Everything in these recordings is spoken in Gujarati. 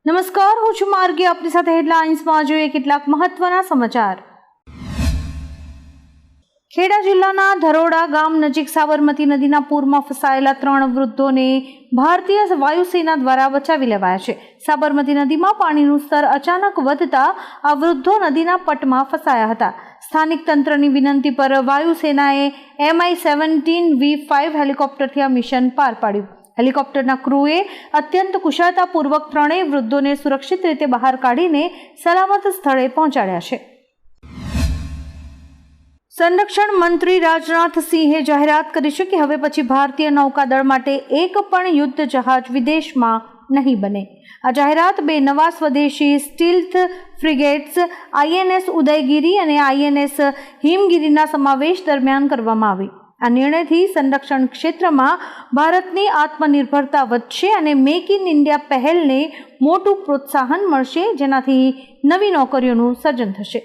નમસ્કાર, હું છું માર્ગી. આપની સાથે હેડલાઇન્સમાં જોઈએ કેટલાક મહત્વના સમાચાર. ખેડા જિલ્લાના ધરોડા ગામ નજીક સાબરમતી નદીના પૂરમાં ફસાયેલા 3 વૃદ્ધોને ભારતીય વાયુસેના દ્વારા બચાવી લેવાયા છે. સાબરમતી નદીમાં પાણીનું સ્તર અચાનક વધતા આ વૃદ્ધો નદીના પટમાં ફસાયા હતા. સ્થાનિક તંત્રની વિનંતી પર વાયુસેનાએ Mi-17V5 હેલિકોપ્ટરથી આ મિશન પાર પાડ્યું. હેલિકોપ્ટરના ક્રૂએ અત્યંત કુશળતાપૂર્વક 3 વૃદ્ધોને સુરક્ષિત રીતે બહાર કાઢીને સલામત સ્થળે પહોંચાડ્યા છે. સંરક્ષણ મંત્રી રાજનાથ સિંહે જાહેરાત કરી છે કે હવે પછી ભારતીય નૌકાદળ માટે એક પણ યુદ્ધ જહાજ વિદેશમાં નહીં બને. આ જાહેરાત 2 નવા સ્વદેશી સ્ટીલ્થ ફ્રિગેટ્સ INS ઉદયગીરી અને INS હિમગીરીના સમાવેશ દરમિયાન કરવામાં આવી. આ નિર્ણયથી સંરક્ષણ ક્ષેત્રમાં ભારતની આત્મનિર્ભરતા વધશે અને મેક ઇન ઇન્ડિયા પહેલને મોટું પ્રોત્સાહન મળશે, જેનાથી નવી નોકરીઓનું સર્જન થશે.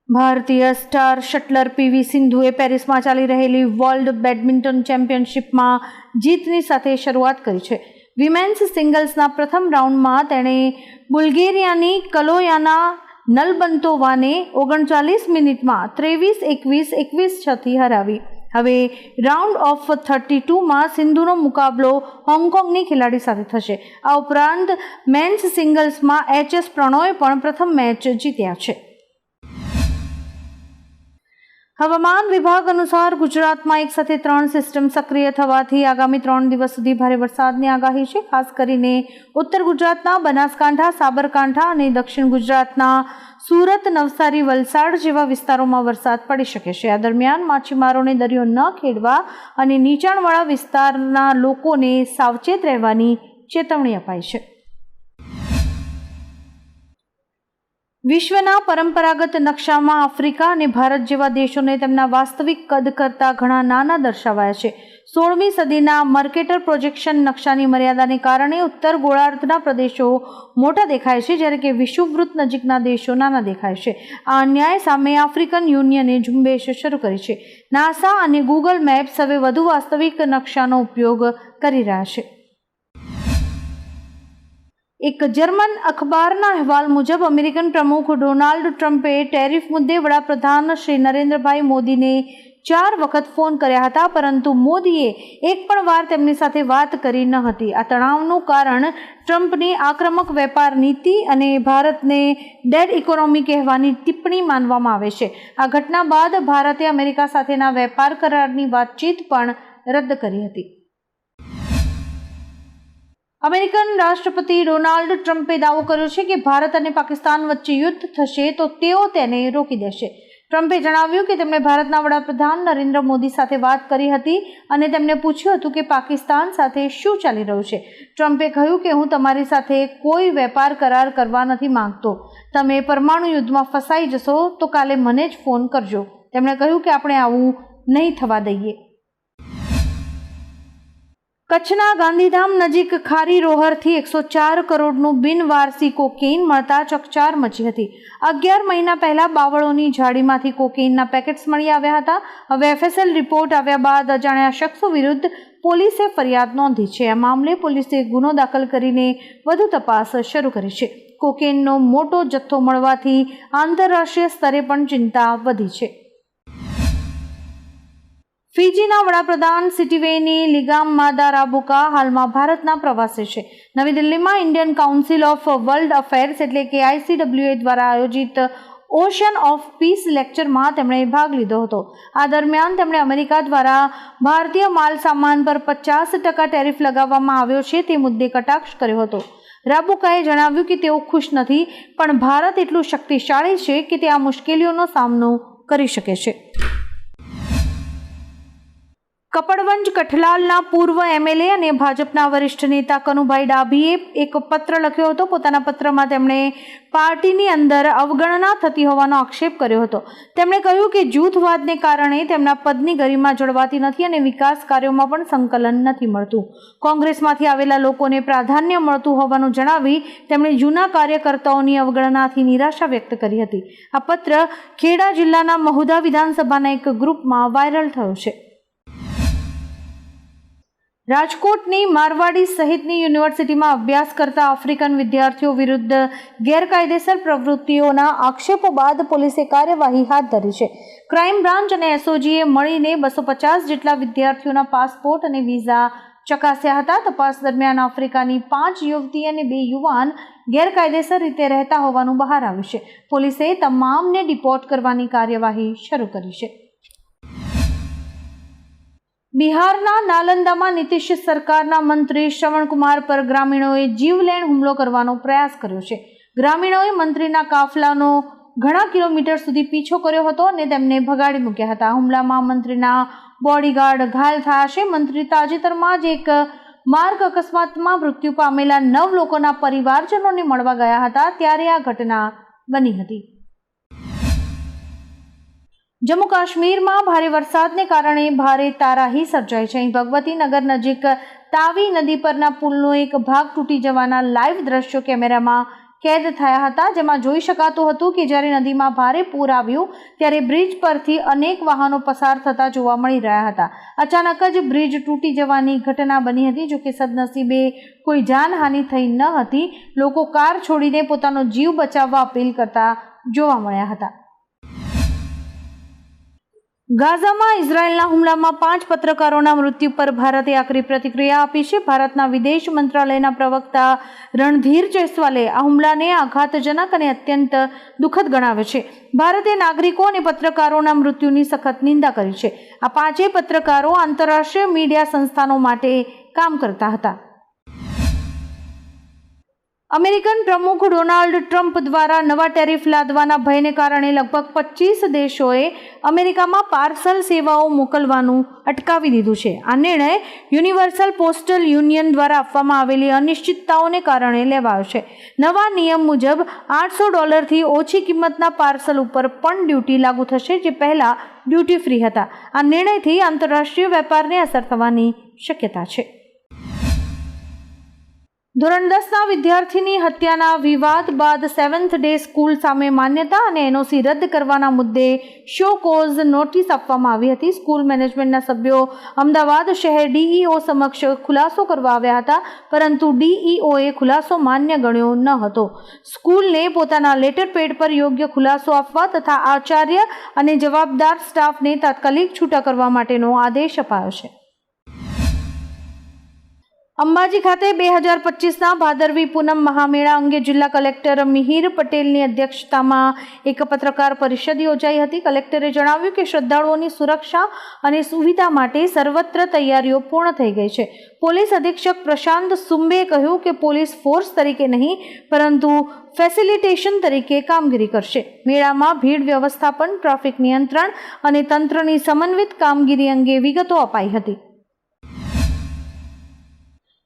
ભારતીય સ્ટાર શટલર PV સિંધુએ પેરિસમાં ચાલી રહેલી વર્લ્ડ બેડમિન્ટન ચેમ્પિયનશિપમાં જીતની સાથે શરૂઆત કરી છે. વિમેન્સ સિંગલ્સના પ્રથમ રાઉન્ડમાં તેણે બુલ્ગેરિયાની કલોયાના નલબંતોવાને 39 મિનિટમાં 23-21, 21-6થી હરાવી. હવે રાઉન્ડ ઓફ 32માં સિંધુનો મુકાબલો હોંગકોંગની ખેલાડી સાથે થશે. આ ઉપરાંત મેન્સ સિંગલ્સમાં HS પ્રણોય પણ પ્રથમ મેચ જીત્યા છે. હવામાન વિભાગ અનુસાર ગુજરાતમાં એક સાથે 3 સિસ્ટમ સક્રિય થવાથી આગામી 3 દિવસ સુધી ભારે વરસાદની આગાહી છે. ખાસ કરીને ઉત્તર ગુજરાતના બનાસકાંઠા, સાબરકાંઠા અને દક્ષિણ ગુજરાતના સુરત, નવસારી, વલસાડ જેવા વિસ્તારોમાં વરસાદ પડી શકે છે. આ દરમિયાન માછીમારોને દરિયો ન ખેડવા અને નીચાણવાળા વિસ્તારના લોકોને સાવચેત રહેવાની ચેતવણી અપાઈ છે. વિશ્વના પરંપરાગત નકશામાં આફ્રિકા અને ભારત જેવા દેશોને તેમના વાસ્તવિક કદ કરતાં ઘણા નાના દર્શાવાયા છે. 16મી સદીના મર્કેટર પ્રોજેક્શન નકશાની મર્યાદાને કારણે ઉત્તર ગોળાર્ધના પ્રદેશો મોટા દેખાય છે, જ્યારે કે વિષુવવૃત્ત નજીકના દેશો નાના દેખાય છે. આ અન્યાય સામે આફ્રિકન યુનિયને ઝુંબેશ શરૂ કરી છે. નાસા અને ગૂગલ મેપ્સ હવે વધુ વાસ્તવિક નકશાનો ઉપયોગ કરી રહ્યા છે. એક જર્મન અખબારના અહેવાલ મુજબ અમેરિકન પ્રમુખ ડોનાલ્ડ ટ્રમ્પે ટેરિફ મુદ્દે વડાપ્રધાન શ્રી નરેન્દ્રભાઈ મોદીને 4 વખત ફોન કર્યા હતા, પરંતુ મોદીએ એક પણ વાર તેમની સાથે વાત કરી ન હતી. આ તણાવનું કારણ ટ્રમ્પની આક્રમક વેપાર નીતિ અને ભારતને ડેડ ઇકોનોમી કહેવાની ટિપ્પણી માનવામાં આવે છે. આ ઘટના બાદ ભારતે અમેરિકા સાથેના વેપાર કરારની વાતચીત પણ રદ કરી હતી. અમેરિકન રાષ્ટ્રપતિ ડોનાલ્ડ ટ્રમ્પે દાવો કર્યો છે કે ભારત અને પાકિસ્તાન વચ્ચે યુદ્ધ થશે તો તેઓ તેને રોકી દેશે. ટ્રમ્પે જણાવ્યું કે તેમણે ભારતના વડાપ્રધાન નરેન્દ્ર મોદી સાથે વાત કરી હતી અને તેમને પૂછ્યું હતું કે પાકિસ્તાન સાથે શું ચાલી રહ્યું છે. ટ્રમ્પે કહ્યું કે હું તમારી સાથે કોઈ વેપાર કરાર કરવા નથી માંગતો. તમે પરમાણુ યુદ્ધમાં ફસાઈ જશો તો કાલે મને જ ફોન કરજો. તેમણે કહ્યું કે આપણે આવું નહીં થવા દઈએ. કચ્છના ગાંધીધામ નજીક ખારી રોહરથી 104 કરોડનું બિનવારસી કોકેઇન મળતા ચકચાર મચી હતી. 11 મહિના પહેલા બાવળોની ઝાડીમાંથી કોકેઇનના પેકેટ્સ મળી આવ્યા હતા. હવે FSL રિપોર્ટ આવ્યા બાદ અજાણ્યા શખ્સો વિરુદ્ધ પોલીસે ફરિયાદ નોંધી છે. આ મામલે પોલીસે ગુનો દાખલ કરીને વધુ તપાસ શરૂ કરી છે. કોકેઇનનો મોટો જથ્થો મળવાથી આંતરરાષ્ટ્રીય સ્તરે પણ ચિંતા વધી છે. ફિજીના વડાપ્રધાન સિટીવેની લિગામમાદા રાબુકા હાલમાં ભારતના પ્રવાસે છે. નવી દિલ્હીમાં Indian council of world affairs એટલે કે ICWA દ્વારા આયોજિત ઓશન ઓફ પીસ લેક્ચરમાં તેમણે ભાગ લીધો હતો. આ દરમિયાન તેમણે અમેરિકા દ્વારા ભારતીય માલ સામાન પર 50% ટેરિફ લગાવવામાં આવ્યો છે તે મુદ્દે કટાક્ષ કર્યો હતો. રાબુકાએ જણાવ્યું કે તેઓ ખુશ નથી, પણ ભારત એટલું શક્તિશાળી છે કે તે આ મુશ્કેલીઓનો સામનો કરી શકે છે. કપડવંજ કઠલાલના પૂર્વ MLA અને ભાજપના વરિષ્ઠ નેતા કનુભાઈ ડાભીએ એક પત્ર લખ્યો હતો. પોતાના પત્રમાં તેમણે પાર્ટીની અંદર અવગણના થતી હોવાનો આક્ષેપ કર્યો હતો. તેમણે કહ્યું કે જૂથવાદને કારણે તેમના પદની ગરિમા જળવાતી નથી અને વિકાસ કાર્યોમાં પણ સંકલન નથી મળતું. કોંગ્રેસમાંથી આવેલા લોકોને પ્રાધાન્ય મળતું હોવાનું જણાવી તેમણે જૂના કાર્યકર્તાઓની અવગણનાથી નિરાશા વ્યક્ત કરી હતી. આ પત્ર ખેડા જિલ્લાના મહુધા વિધાનસભાના એક ગ્રુપમાં વાયરલ થયો છે. રાજકોટની મારવાડી સહિતની યુનિવર્સિટીમાં અભ્યાસ કરતા આફ્રિકન વિદ્યાર્થીઓ વિરુદ્ધ ગેરકાયદેસર પ્રવૃત્તિઓના આક્ષેપો બાદ પોલીસે કાર્યવાહી હાથ ધરી છે. ક્રાઇમ બ્રાન્ચ અને એસઓજીએ મળીને 250 જેટલા વિદ્યાર્થીઓના પાસપોર્ટ અને વિઝા ચકાસ્યા હતા. તપાસ દરમિયાન આફ્રિકાની 5 યુવતી અને 2 યુવાન ગેરકાયદેસર રીતે રહેતા હોવાનું બહાર આવ્યું છે. પોલીસે તમામને ડિપોર્ટ કરવાની કાર્યવાહી શરૂ કરી છે. બિહારના નાલંદામાં નીતિશ સરકારના મંત્રી શ્રવણકુમાર પર ગ્રામીણોએ જીવલેણ હુમલો કરવાનો પ્રયાસ કર્યો છે. ગ્રામીણોએ મંત્રીના કાફલાનો ઘણા કિલોમીટર સુધી પીછો કર્યો હતો અને તેમને ભગાડી મૂક્યા હતા. હુમલામાં મંત્રીના બોડીગાર્ડ ઘાયલ થયા છે. મંત્રી તાજેતરમાં જ એક માર્ગ અકસ્માતમાં મૃત્યુ પામેલા 9 લોકોના પરિવારજનોને મળવા ગયા હતા ત્યારે આ ઘટના બની હતી. જમ્મુ કાશ્મીરમાં ભારે વરસાદને કારણે ભારે તારાહી સર્જાઈ છે. અહીં ભગવતી નગર નજીક તાવી નદી પરના પુલનો એક ભાગ તૂટી જવાના લાઈવ દ્રશ્યો કેમેરામાં કેદ થયા હતા, જેમાં જોઈ શકાતું હતું કે જ્યારે નદીમાં ભારે પૂર આવ્યું ત્યારે બ્રિજ પરથી અનેક વાહનો પસાર થતા જોવા મળી રહ્યા હતા. અચાનક જ બ્રિજ તૂટી જવાની ઘટના બની હતી. જોકે સદનસીબે કોઈ જાનહાનિ થઈ ન હતી. લોકો કાર છોડીને પોતાનો જીવ બચાવવા અપીલ કરતા જોવા મળ્યા હતા. ગાઝામાં ઇઝરાયેલના હુમલામાં 5 પત્રકારોના મૃત્યુ પર ભારતે આકરી પ્રતિક્રિયા આપી છે. ભારતના વિદેશ મંત્રાલયના પ્રવક્તા રણધીર જયસ્વાલે આ હુમલાને આઘાતજનક અને અત્યંત દુઃખદ ગણાવ્યો છે. ભારતે નાગરિકો અને પત્રકારોના મૃત્યુની સખત નિંદા કરી છે. આ 5 પત્રકારો આંતરરાષ્ટ્રીય મીડિયા સંસ્થાનો માટે કામ કરતા હતા. અમેરિકન પ્રમુખ ડોનાલ્ડ ટ્રમ્પ દ્વારા નવા ટેરિફ લાદવાના ભયને કારણે લગભગ 25 દેશોએ અમેરિકામાં પાર્સલ સેવાઓ મોકલવાનું અટકાવી દીધું છે. આ નિર્ણય યુનિવર્સલ પોસ્ટલ યુનિયન દ્વારા આપવામાં આવેલી અનિશ્ચિતતાઓને કારણે લેવાયો છે. નવા નિયમ મુજબ $800 ઓછી કિંમતના પાર્સલ ઉપર પણ ડ્યુટી લાગુ થશે, જે પહેલા ડ્યુટી ફ્રી હતા. આ નિર્ણયથી આંતરરાષ્ટ્રીય વેપારને અસર થવાની શક્યતા છે. ધોરણ 10ના વિદ્યાર્થીની હત્યાના વિવાદ બાદ 7th ડે સ્કૂલ સામે માન્યતા અને એનઓસી રદ કરવાના મુદ્દે શો કોઝ નોટિસ આપવામાં આવી હતી. સ્કૂલ મેનેજમેન્ટના સભ્યો અમદાવાદ શહેર ડીઈઓ સમક્ષ ખુલાસો કરવા આવ્યા હતા, પરંતુ ડીઈઓએ ખુલાસો માન્ય ગણ્યો ન હતો. સ્કૂલને પોતાના લેટર પેડ પર યોગ્ય ખુલાસો આપવા તથા આચાર્ય અને જવાબદાર સ્ટાફને તાત્કાલિક છૂટા કરવા માટેનો આદેશ અપાયો છે. અંબાજી ખાતે 2025ના ભાદરવી પૂનમ મહામેળા અંગે જિલ્લા કલેક્ટર મિહિર પટેલની અધ્યક્ષતામાં એક પત્રકાર પરિષદ યોજાઈ હતી. કલેક્ટરે જણાવ્યું કે શ્રદ્ધાળુઓની સુરક્ષા અને સુવિધા માટે સર્વત્ર તૈયારીઓ પૂર્ણ થઈ ગઈ છે. પોલીસ અધિક્ષક પ્રશાંત સુંબેએ કહ્યું કે પોલીસ ફોર્સ તરીકે નહીં પરંતુ ફેસિલિટેશન તરીકે કામગીરી કરશે. મેળામાં ભીડ વ્યવસ્થાપન, ટ્રાફિક નિયંત્રણ અને તંત્રની સમન્વિત કામગીરી અંગે વિગતો અપાઈ હતી.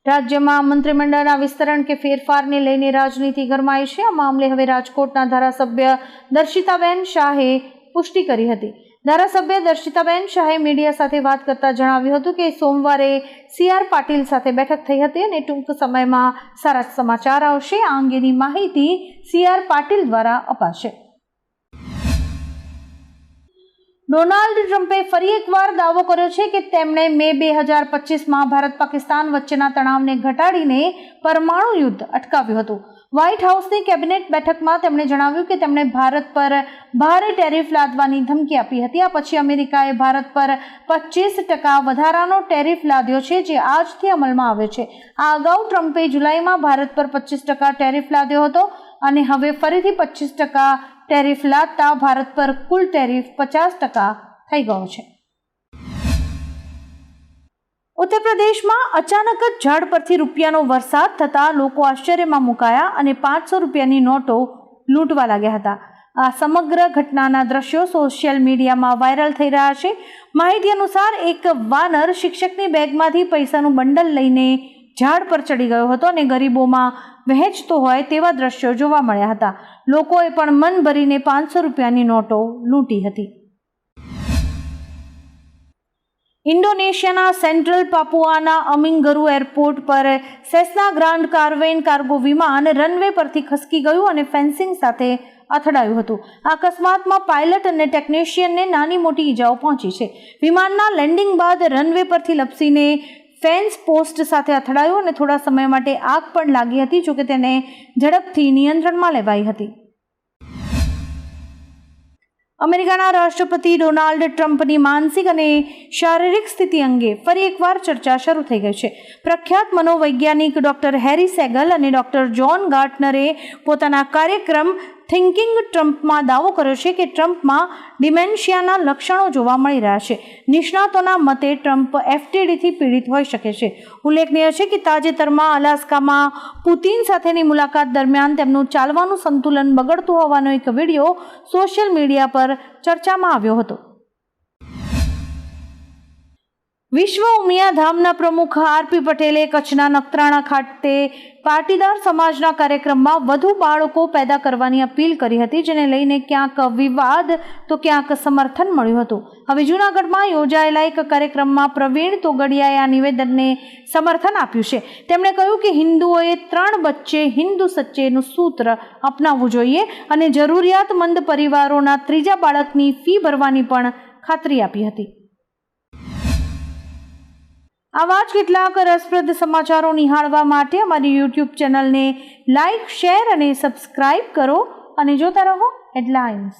રાજ્યમાં મંત્રીમંડળના વિસ્તરણ કે ફેરફારને લઈને રાજનીતિ ગરમાઈ છે. આ મામલે હવે રાજકોટના ધારાસભ્ય દર્શિતાબેન શાહે પુષ્ટિ કરી હતી. ધારાસભ્ય દર્શિતાબેન શાહે મીડિયા સાથે વાત કરતા જણાવ્યું હતું કે સોમવારે CR પાટીલ સાથે બેઠક થઈ હતી અને ટૂંક સમયમાં સારા સમાચાર આવશે. આ અંગેની માહિતી CR પાટીલ દ્વારા અપાશે. ડોનાલ્ડ ટ્રમ્પે ફરી એકવાર દાવો કર્યો છે કે તેમણે મે 2025માં ભારત પાકિસ્તાન વચ્ચેના તણાવને ઘટાડીને પરમાણુ યુદ્ધ અટકાવ્યું હતું. વ્હાઇટ હાઉસની કેબિનેટ બેઠકમાં તેમણે જણાવ્યું કે તેમણે ભારત પર ભારે ટેરિફ લાદવાની ધમકી આપી હતી. આ પછી અમેરિકાએ ભારત પર 25% વધારાનો ટેરિફ લાદ્યો છે, જે આજથી અમલમાં આવ્યો છે. આ અગાઉ ટ્રમ્પે જુલાઈમાં ભારત પર 25% ટેરિફ લાદ્યો હતો અને હવે ફરીથી 25% ટેરિફ લાદતા ભારત પર કુલ ટેરિફ 50% થઈ ગયો છે. ઉત્તર પ્રદેશમાં અચાનક જ ઝાડ પરથી રૂપિયાનો વરસાદ થતા લોકો આશ્ચર્યમાં મુકાયા અને 500 રૂપિયાની નોટો લૂંટવા લાગ્યા હતા. આ સમગ્ર ઘટનાના દ્રશ્યો સોશિયલ મીડિયામાં વાયરલ થઈ રહ્યા છે. માહિતી અનુસાર એક વાનર શિક્ષકની બેગમાંથી પૈસાનું બંડલ લઈને ઝાડ પર ચડી ગયો હતો અને ગરીબોમાં વહેંચતો હોય તેવા દ્રશ્યો જોવા મળ્યા હતા. લોકોએ પણ મન ભરીને 500 રૂપિયાની નોટો લૂંટી હતી. ઇન્ડોનેશિયાના સેન્ટ્રલ પાપુઆના અમિંગરુ એરપોર્ટ પર સેસ્ના ગ્રાન્ડ કારવેન કાર્ગો વિમાન રનવે પરથી ખસકી ગયું અને ફેન્સિંગ સાથે અથડાયું હતું. આ અકસ્માતમાં પાયલટ અને ટેકનિશિયનને નાની મોટી ઈજાઓ પહોંચી છે. વિમાનના લેન્ડિંગ બાદ રનવે પરથી લપસીને ફેન્સ પોસ્ટ સાથે અથડાયો અને થોડા સમય માટે આગ પણ લાગી હતી, જોકે તેને ઝડપથી નિયંત્રણમાં લેવાઈ હતી. અમેરિકાના રાષ્ટ્રપતિ ડોનાલ્ડ ટ્રમ્પની માનસિક અને શારીરિક સ્થિતિ અંગે ફરી એકવાર ચર્ચા શરૂ થઈ ગઈ છે. પ્રખ્યાત મનોવૈજ્ઞાનિક ડોક્ટર હેરી સેગલ અને ડોક્ટર જ્હોન ગાર્ટનરે પોતાના કાર્યક્રમ થિંકિંગ ટ્રમ્પમાં દાવો કર્યો છે કે ટ્રમ્પમાં ડિમેન્શિયાના લક્ષણો જોવા મળી રહ્યા છે. નિષ્ણાતોના મતે ટ્રમ્પ એફટીડીથી પીડિત હોઈ શકે છે. ઉલ્લેખનીય છે કે તાજેતરમાં અલાસ્કામાં પુતિન સાથેની મુલાકાત દરમિયાન તેમનું ચાલવાનું સંતુલન બગડતું હોવાનો એક વિડીયો સોશિયલ મીડિયા પર ચર્ચામાં આવ્યો હતો. વિશ્વ ઉમિયા ધામના પ્રમુખ આરપી પટેલે કચ્છના નખત્રાણા ખાતે પાટીદાર સમાજના કાર્યક્રમમાં વધુ બાળકો પેદા કરવાની અપીલ કરી હતી, જેને લઈને ક્યાંક વિવાદ તો ક્યાંક સમર્થન મળ્યું હતું. હવે જૂનાગઢમાં યોજાયેલા એક કાર્યક્રમમાં પ્રવીણ તોગડિયાએ આ નિવેદનને સમર્થન આપ્યું છે. તેમણે કહ્યું કે હિન્દુઓએ 3 બચ્ચે હિન્દુ સચ્ચેનું સૂત્ર અપનાવવું જોઈએ અને જરૂરિયાતમંદ પરિવારોના 3જા બાળકની ફી ભરવાની પણ ખાતરી આપી હતી. આવા જ કેટલાક રસપ્રદ સમાચારો નિહાળવા માટે અમારી YouTube ચેનલને લાઇક, શેર અને સબસ્ક્રાઇબ કરો અને જોતા રહો હેડલાઇન્સ.